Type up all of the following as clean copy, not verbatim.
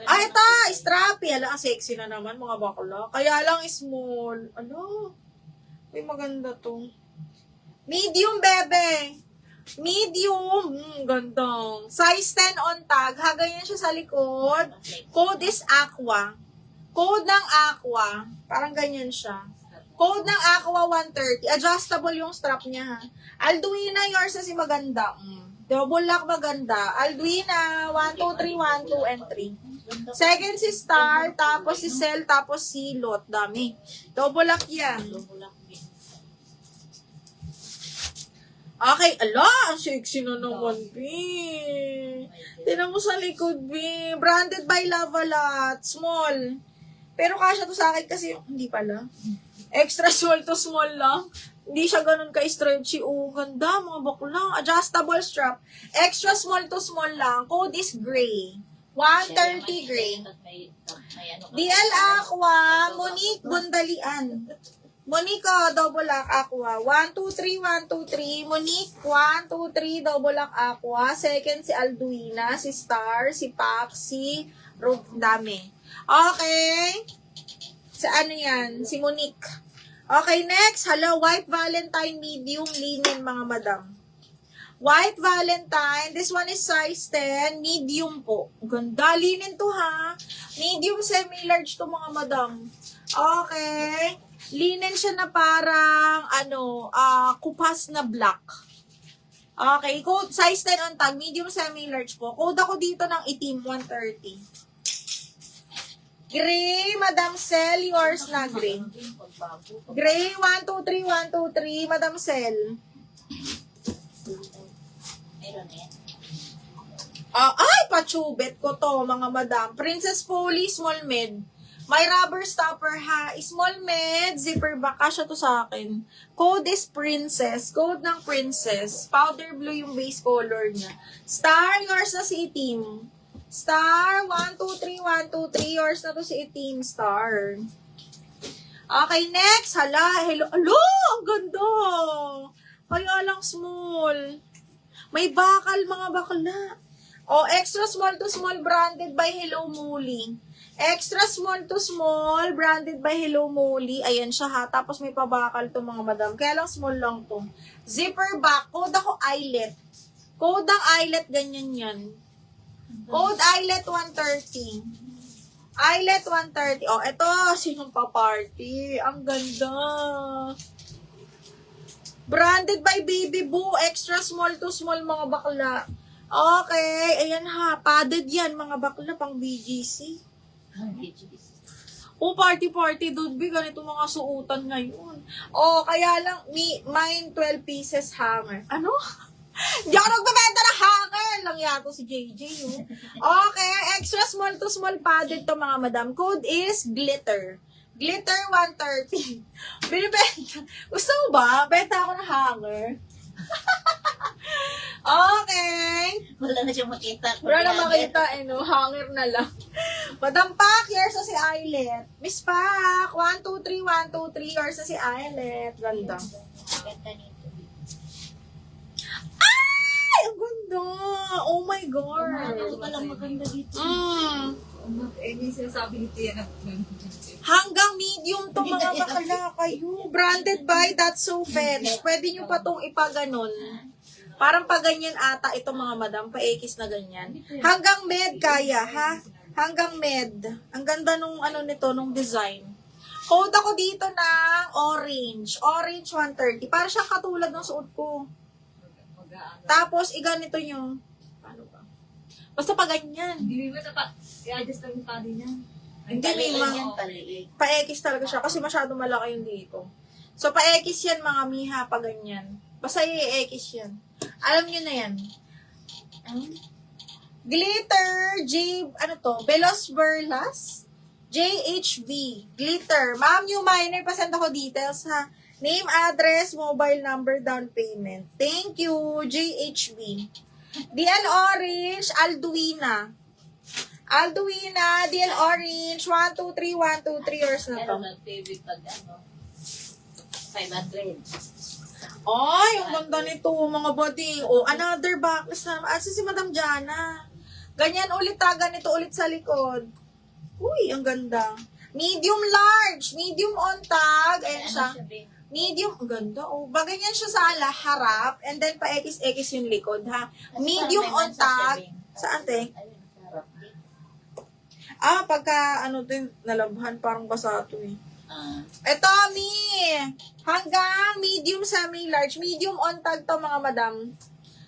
Ay, ito! Strappy. Ala, ang sexy na naman, mga bakla. Kaya lang small. Ano? May maganda to. Medium, bebe. Medium. Gandang. Size 10 on tag. Hagayan siya sa likod. Code is Aqua. Code ng Aqua. Parang ganyan siya. Code ng Aqua 130. Adjustable yung strap niya, ha. Alduina, yours na si maganda. Double lock maganda. Alduina, 1, 2, 3, 1, 2, and 3. Second si Star, tapos si Cell, tapos si Lot. Dami. Double lock yan. Okay, ala, ang sexy na naman, B. Tinan mo sa likod, B. Branded by Lavalat. Small. Pero kasya to sa akin kasi, hindi pala. Extra small to small lang. Hindi siya ganun ka-stretchy. Oh, ganda, mga bakla. Adjustable strap. Extra small to small lang. Code is gray. 130 gray. DL Aqua, Monique Bundalian. Monique, double lock Aqua. 1, 2, 3, 1, 2, 3. Monique, 1, 2, 3, double lock Aqua. Second si Alduina, si Star, si Pap, si Dami. Okay. Sa ano yan? Si Monique. Okay, next. Hello, White Valentine medium linen, mga madam. White Valentine. This one is size 10. Medium po. Ganda. Linen to, ha? Medium semi-large to, mga madam. Okay. Linen siya na parang, kupas na black. Okay. Code, size 10 on tag. Medium semi-large po. Code ako dito ng itim, 130. Gray, Madam Cell, yours na gray. Gray, 1, 2, 3, 1, 2, 3, Madam Cell. Ay, pachubet ko to, mga madam. Princess Polly, small med. May rubber stopper, ha. Small med, zipper back. Kasya to sa akin. Code is Princess. Code ng Princess. Powder blue yung base color niya. Star, yours na si itim. Star, 1, 2, 3, 1, 2, 3. Yours na to si itim, Star. Okay, next. Hala, hello. Alo, ang ganda. Kaya lang small. May bakal, mga bakla. Extra small to small, branded by Hello Molly. Extra small to small, branded by Hello Molly. Ayan siya, ha. Tapos may pabakal to, mga madam. Kaya lang small lang to. Zipper back. Code ako eyelet. Code ng eyelet, ganyan yan. Code eyelet 130. Eyelet 130. Eto, sinong pa-party? Ang ganda. Branded by Baby Boo. Extra small to small, mga bakla. Okay. Ayan, ha. Padded yan, mga bakla, pang BGC. Party-party, dude. Ganito mga suutan ngayon. Kaya lang, mine 12 pieces hanger. Ano? Di ako nagbebenta ng hanger. Lang yato si JJ, oh. Okay, extra small to small padded to, mga madam. Code is glitter. Glitter 130. Binibenta. Gusto mo ba? Benta ako ng hanger. Okay. Wala na siyang makita. Wala na makita, hanger na lang. Madam Pak, yours na si Eyelet. Miss Pak, 1, 2, 3, 1, 2, 3, yours na si Eyelet. Ganda. Ganda nito. Ay, ang ganda. Oh my God. Ito palang maganda dito. Yung sinasabi ni Tia na Hanggang medium to, mga bakala kayo. Branded by That's So Fetch. Pwede nyo pa tong ipaganon. Parang pa ganyan ata ito, mga madam. Pa-ekis na ganyan. Hanggang med kaya, ha? Hanggang med. Ang ganda nung nito, nung design. Code ako dito ng orange. Orange 130. Para siyang katulad ng suot ko. Tapos, iganito nyo. Paano ba? Basta pa ganyan. Hindi mo pa i-adjust lang yung tali niya. Hindi, may pa-ekis talaga siya kasi masyado malaki yung dito. So, pa-ekis yan, mga miha, pa ganyan. Basta i-ekis yan. Alam nyo na yan. Glitter, Velos Burlas, JHV, glitter. Ma'am, yung minor, pasend ako details, ha. Name, address, mobile number, down payment. Thank you, JHV. DL Orange, Alduina. DL Orange, 1, 2, 3, 1, 2, 3 years na to. Pero nag-favorite pag 500. Ay, ang ganda nito, mga buddy. Another backlist na. Asa si Madam Jana? Ganyan ulit ha, ganito ulit sa likod. Uy, ang ganda. Medium large, medium on tag, ayan siya. Medium, ang ganda. Oh, ganyan siya sa harap, and then pa-X yung likod, ha. Medium on tag. Saan, te? Ayun, sarap din. Pagka, ano to, nalabhan, parang basa to, eh. Ah, Ito, Mi! Hanggang medium, semi-large. Medium on tag to, mga madam.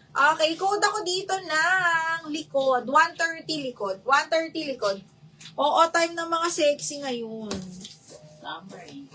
Okay, code ako dito ng likod. 130 likod. 130 likod. Oo, time ng mga sexy ngayon. summer eh.